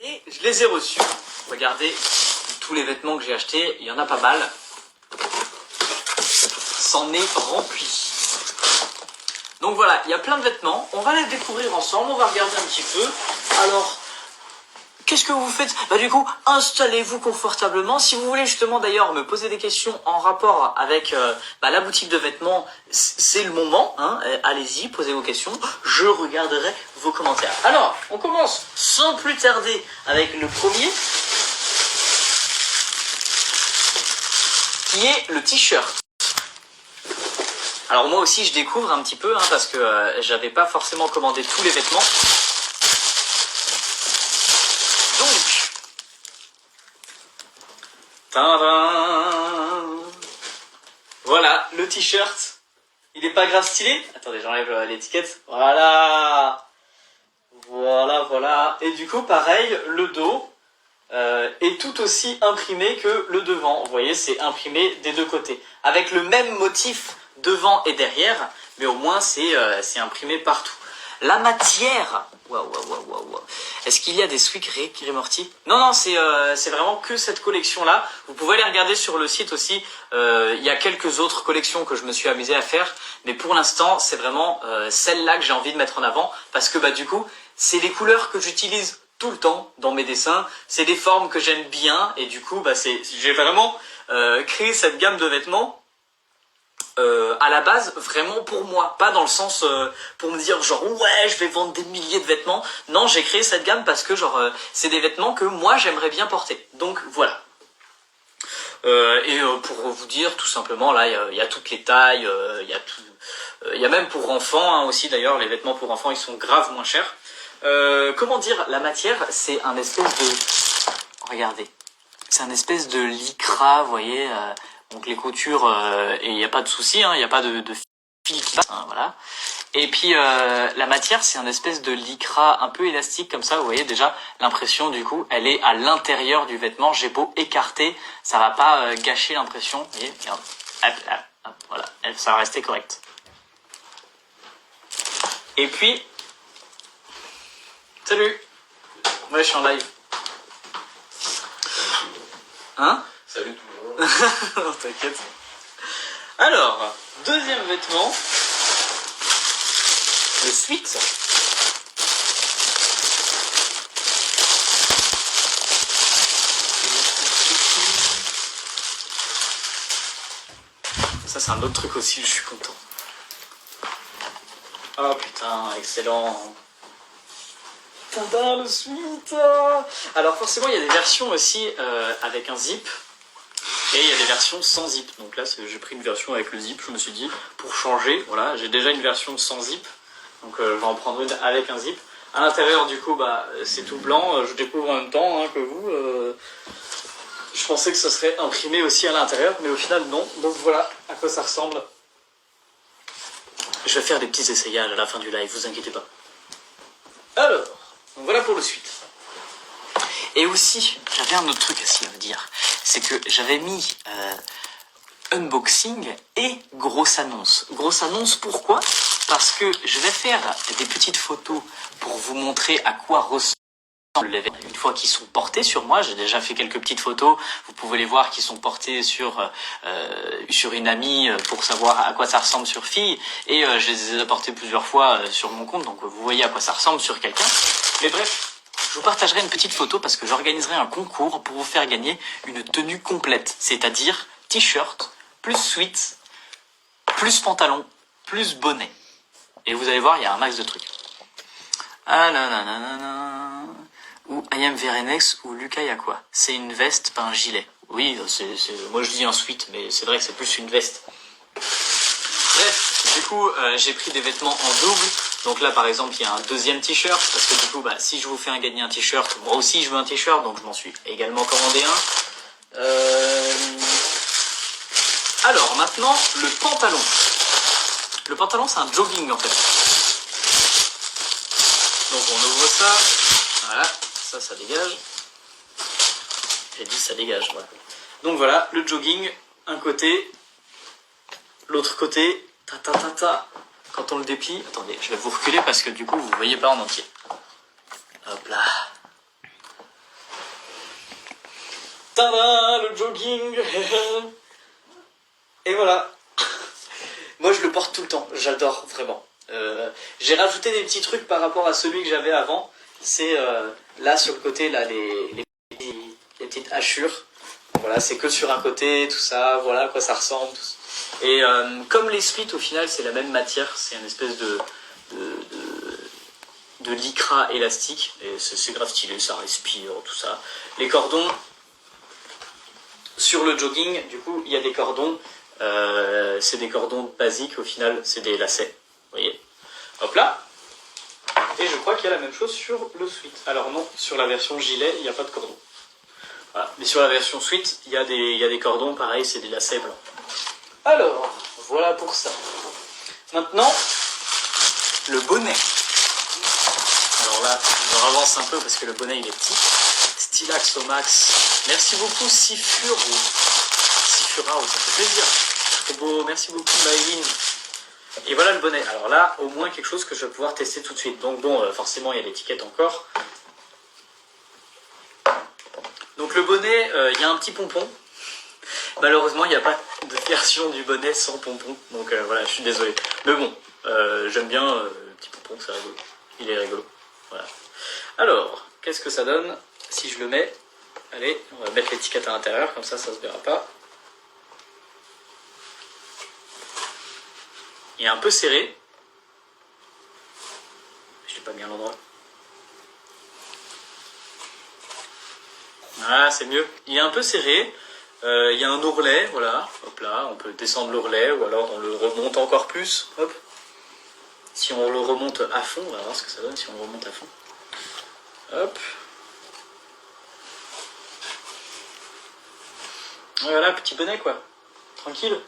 Et je les ai reçus. Regardez tous les vêtements que j'ai achetés, il y en a pas mal. C'en est rempli. Donc voilà, il y a plein de vêtements. On va les découvrir ensemble, on va regarder un petit peu. Alors, qu'est-ce que vous faites? Du coup, installez-vous confortablement. Si vous voulez justement d'ailleurs me poser des questions en rapport avec la boutique de vêtements, c'est le moment. Hein. Allez-y, posez vos questions. Je regarderai vos commentaires. Alors, on commence sans plus tarder avec le premier, qui est le t-shirt. Alors moi aussi, je découvre un petit peu, parce que j'avais pas forcément commandé tous les vêtements. Donc, tadam, voilà le t-shirt. Il est pas grave stylé. Attendez, j'enlève l'étiquette. Voilà. Voilà. Et du coup, pareil, le dos est tout aussi imprimé que le devant. Vous voyez, c'est imprimé des deux côtés. Avec le même motif devant et derrière, mais au moins c'est imprimé partout. La matière, waouh. Est-ce qu'il y a des Swick Rick et Morty? Non, c'est vraiment que cette collection-là. Vous pouvez aller regarder sur le site aussi. Il y a quelques autres collections que je me suis amusé à faire, mais pour l'instant, c'est vraiment celle-là que j'ai envie de mettre en avant, parce que du coup, c'est les couleurs que j'utilise tout le temps dans mes dessins. C'est des formes que j'aime bien, et du coup, j'ai vraiment créé cette gamme de vêtements. À la base vraiment pour moi, pas dans le sens pour me dire genre ouais je vais vendre des milliers de vêtements. Non, j'ai créé cette gamme parce que c'est des vêtements que moi j'aimerais bien porter, donc voilà. Pour vous dire tout simplement, là il y a toutes les tailles, il y a même pour enfants aussi d'ailleurs. Les vêtements pour enfants ils sont grave moins chers. Comment dire, la matière c'est un espèce de, regardez, c'est un espèce de lycra, vous voyez. Donc les coutures, et il n'y a pas de souci, il n'y a pas de fil qui passe, voilà. Et puis la matière, c'est un espèce de lycra un peu élastique comme ça. Vous voyez déjà l'impression du coup, elle est à l'intérieur du vêtement. J'ai beau écarter, ça va pas gâcher l'impression. Vous voyez, regarde, hop, voilà, ça va rester correct. Et puis, salut, ouais, je suis en live. Hein? Salut tout le monde. Non, t'inquiète. Alors, deuxième vêtement, le sweat. Ça c'est un autre truc aussi, je suis content. Oh putain, excellent. Tada, le sweat. Alors forcément il y a des versions aussi avec un zip. Et il y a des versions sans zip. Donc là, j'ai pris une version avec le zip, je me suis dit, pour changer. Voilà, j'ai déjà une version sans zip. Donc je vais en prendre une avec un zip. À l'intérieur, du coup, c'est tout blanc. Je découvre en même temps que vous. Je pensais que ce serait imprimé aussi à l'intérieur, mais au final, non. Donc voilà à quoi ça ressemble. Je vais faire des petits essayages à la fin du live, vous inquiétez pas. Alors, donc voilà pour le suite. Et aussi, j'avais un autre truc aussi à vous dire. C'est que j'avais mis unboxing et grosse annonce. Grosse annonce, pourquoi? Parce que je vais faire des petites photos pour vous montrer à quoi ressemble les vêtements. Une fois qu'ils sont portés sur moi, j'ai déjà fait quelques petites photos. Vous pouvez les voir qui sont portés sur une amie pour savoir à quoi ça ressemble sur fille. Et je les ai portés plusieurs fois sur mon compte. Donc vous voyez à quoi ça ressemble sur quelqu'un. Mais bref. Je vous partagerai une petite photo parce que j'organiserai un concours pour vous faire gagner une tenue complète, c'est-à-dire t-shirt, plus sweat, plus pantalon, plus bonnet. Et vous allez voir, il y a un max de trucs. Ah nanana, ou I am Verenex, ou Lucas y a quoi? C'est une veste, pas un gilet. Oui, moi je dis un sweat, mais c'est vrai que c'est plus une veste. Bref, du coup, j'ai pris des vêtements en double. Donc là, par exemple, il y a un deuxième t-shirt, parce que du coup, si je vous fais gagner un t-shirt, moi aussi je veux un t-shirt, donc je m'en suis également commandé un. Alors, maintenant, le pantalon. Le pantalon, c'est un jogging, en fait. Donc on ouvre ça, voilà, ça dégage. J'ai dit ça dégage, voilà. Donc voilà, le jogging, un côté, l'autre côté, Quand on le déplie, attendez, je vais vous reculer parce que du coup vous ne voyez pas en entier. Hop là. Tada, le jogging. Et voilà. Moi je le porte tout le temps, j'adore vraiment. J'ai rajouté des petits trucs par rapport à celui que j'avais avant. C'est là sur le côté, là les petites hachures. Voilà, c'est que sur un côté, tout ça, voilà à quoi ça ressemble. Et comme les splits au final c'est la même matière, c'est une espèce de lycra élastique. Et c'est grave stylé, ça respire, tout ça. Les cordons, sur le jogging, du coup il y a des cordons. C'est des cordons basiques au final, c'est des lacets, vous voyez. Hop là. Et je crois qu'il y a la même chose sur le sweat. Alors non, sur la version gilet, il n'y a pas de cordon. Voilà. Mais sur la version sweat, il y a des cordons, pareil, c'est des lacets blancs. Alors, voilà pour ça. Maintenant, le bonnet. Alors là, je avance un peu parce que le bonnet il est petit. Stylax au max. Merci beaucoup Sifura, ça fait plaisir. Trop beau, merci beaucoup Maëline. Et voilà le bonnet. Alors là, au moins quelque chose que je vais pouvoir tester tout de suite. Donc bon, forcément il y a l'étiquette encore. Donc le bonnet, il y a un petit pompon. Malheureusement, il n'y a pas de version du bonnet sans pompon. Donc voilà, je suis désolé. Mais bon, j'aime bien le petit pompon, c'est rigolo. Il est rigolo. Voilà. Alors, qu'est-ce que ça donne si je le mets? Allez, on va mettre l'étiquette à l'intérieur, comme ça, ça se verra pas. Il est un peu serré. Je l'ai pas mis à l'endroit. Voilà, c'est mieux. Il est un peu serré. Il y a un ourlet, voilà. Hop là, on peut descendre l'ourlet ou alors on le remonte encore plus. Hop. Si on le remonte à fond, on va voir ce que ça donne si on le remonte à fond. Hop. Voilà, petit bonnet quoi. Tranquille.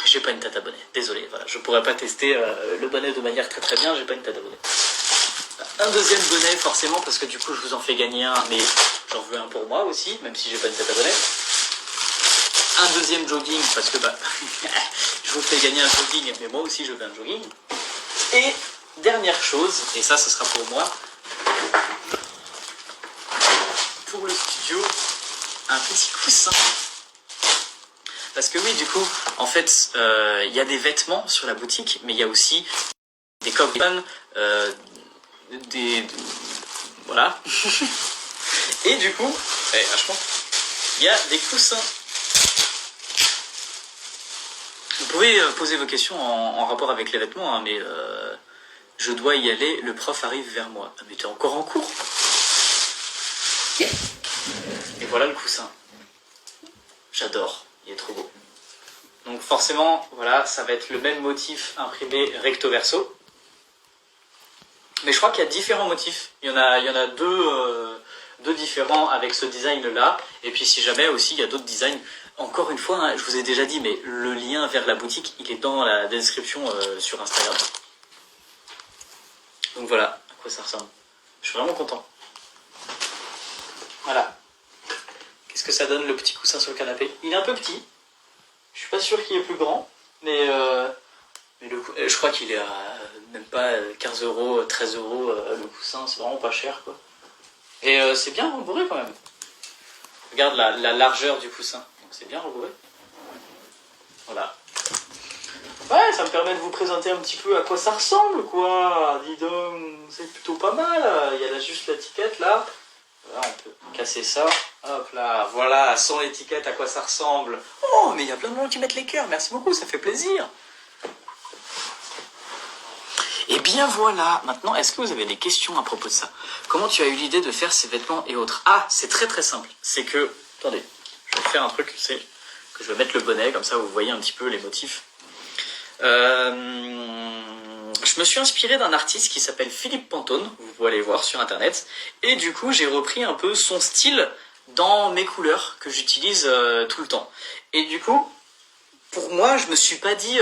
J'ai pas une tête à bonnet, désolé, voilà, je pourrais pas tester le bonnet de manière très très bien, j'ai pas une tête à bonnet. Un deuxième bonnet forcément parce que du coup je vous en fais gagner un, mais j'en veux un pour moi aussi, même si j'ai pas une tête à bonnet. Un deuxième jogging parce que je vous fais gagner un jogging, mais moi aussi je veux un jogging. Et dernière chose, et ça ce sera pour moi, pour le studio, un petit coussin. Parce que oui, du coup, en fait, il y a des vêtements sur la boutique, mais il y a aussi des coffres, voilà. Et du coup, vachement, il y a des coussins. Vous pouvez poser vos questions en rapport avec les vêtements, hein, mais je dois y aller, le prof arrive vers moi. Ah, mais t'es encore en cours? Et voilà le coussin. J'adore. Il est trop beau. Donc forcément, voilà, ça va être le même motif imprimé recto verso. Mais je crois qu'il y a différents motifs. Il y en a deux différents avec ce design-là. Et puis si jamais aussi, il y a d'autres designs. Encore une fois, hein, je vous ai déjà dit, mais le lien vers la boutique, il est dans la description sur Instagram. Donc voilà à quoi ça ressemble. Je suis vraiment content. Voilà. Qu'est-ce que ça donne le petit coussin sur le canapé? Il est un peu petit. Je suis pas sûr qu'il est plus grand. Mais je crois qu'il est à même pas 15 €, 13 € le coussin. C'est vraiment pas cher quoi. Et c'est bien rembourré quand même. Regarde la largeur du coussin. Donc c'est bien rembourré. Voilà. Ouais, ça me permet de vous présenter un petit peu à quoi ça ressemble quoi. Dis donc, c'est plutôt pas mal. Il y a juste l'étiquette là. Voilà, on peut casser ça. Hop là, voilà, sans l'étiquette à quoi ça ressemble. Oh, mais il y a plein de gens qui mettent les cœurs. Merci beaucoup, ça fait plaisir. Et bien voilà, maintenant, est-ce que vous avez des questions à propos de ça? Comment tu as eu l'idée de faire ces vêtements et autres? Ah, c'est très très simple. C'est que, attendez, je vais faire un truc, c'est que je vais mettre le bonnet, comme ça vous voyez un petit peu les motifs. Je me suis inspiré d'un artiste qui s'appelle Philippe Pantone, vous pouvez aller voir sur internet, et du coup j'ai repris un peu son style dans mes couleurs que j'utilise tout le temps. Et du coup, pour moi, je me suis pas dit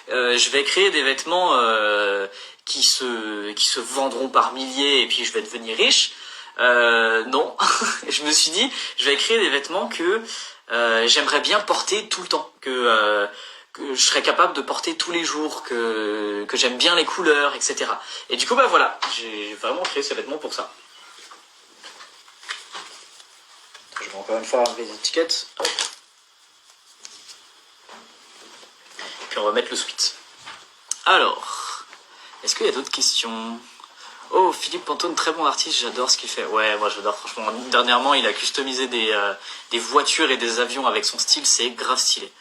je vais créer des vêtements qui se vendront par milliers et puis je vais devenir riche. Non, je me suis dit je vais créer des vêtements que j'aimerais bien porter tout le temps, que je serais capable de porter tous les jours, que j'aime bien les couleurs, etc. Et du coup, bah voilà, j'ai vraiment créé ces vêtements pour ça. Je vais encore une fois enlever les étiquettes. Hop. Puis on va mettre le sweat. Alors, est-ce qu'il y a d'autres questions? Oh, Philippe Pantone, très bon artiste, j'adore ce qu'il fait. Ouais, moi j'adore, franchement. Dernièrement, il a customisé des voitures et des avions avec son style, c'est grave stylé.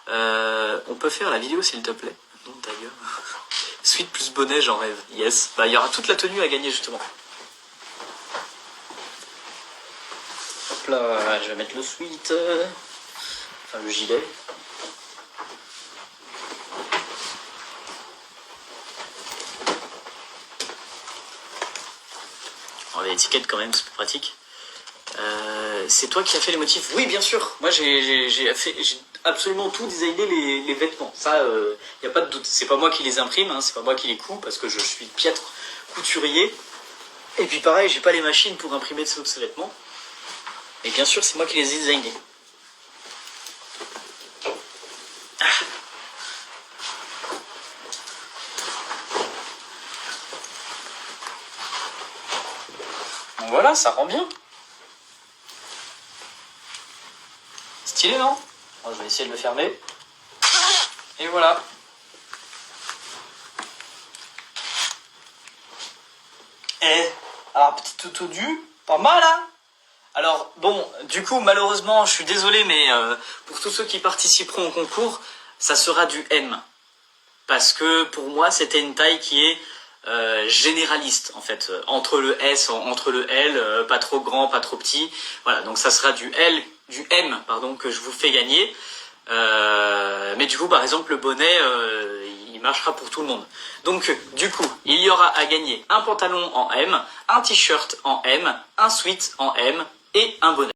On peut faire la vidéo s'il te plaît? Non, d'ailleurs. Suite plus bonnet, j'en rêve. Yes. Bah, il y aura toute la tenue à gagner justement. Hop là, je vais mettre le sweat. Enfin, le gilet. On va l'étiquette quand même, c'est plus pratique. C'est toi qui as fait les motifs? Oui, bien sûr. Moi, j'ai absolument tout designé les vêtements. Ça, y a pas de doute. C'est pas moi qui les imprime, hein, c'est pas moi qui les couds parce que je suis piètre couturier. Et puis pareil, j'ai pas les machines pour imprimer ces vêtements. Mais bien sûr, c'est moi qui les ai designés. Donc voilà, ça rend bien. Stylé, non? Alors, je vais essayer de le fermer. Et voilà. Alors, petit autodu, pas mal, hein? Alors, bon, du coup, malheureusement, je suis désolé, mais pour tous ceux qui participeront au concours, ça sera du M. Parce que, pour moi, c'était une taille qui est généraliste, en fait. Entre le S, entre le L, pas trop grand, pas trop petit. Voilà, donc ça sera du M, pardon, que je vous fais gagner. Mais du coup, par exemple, le bonnet, il marchera pour tout le monde. Donc, du coup, il y aura à gagner un pantalon en M, un t-shirt en M, un sweat en M et un bonnet.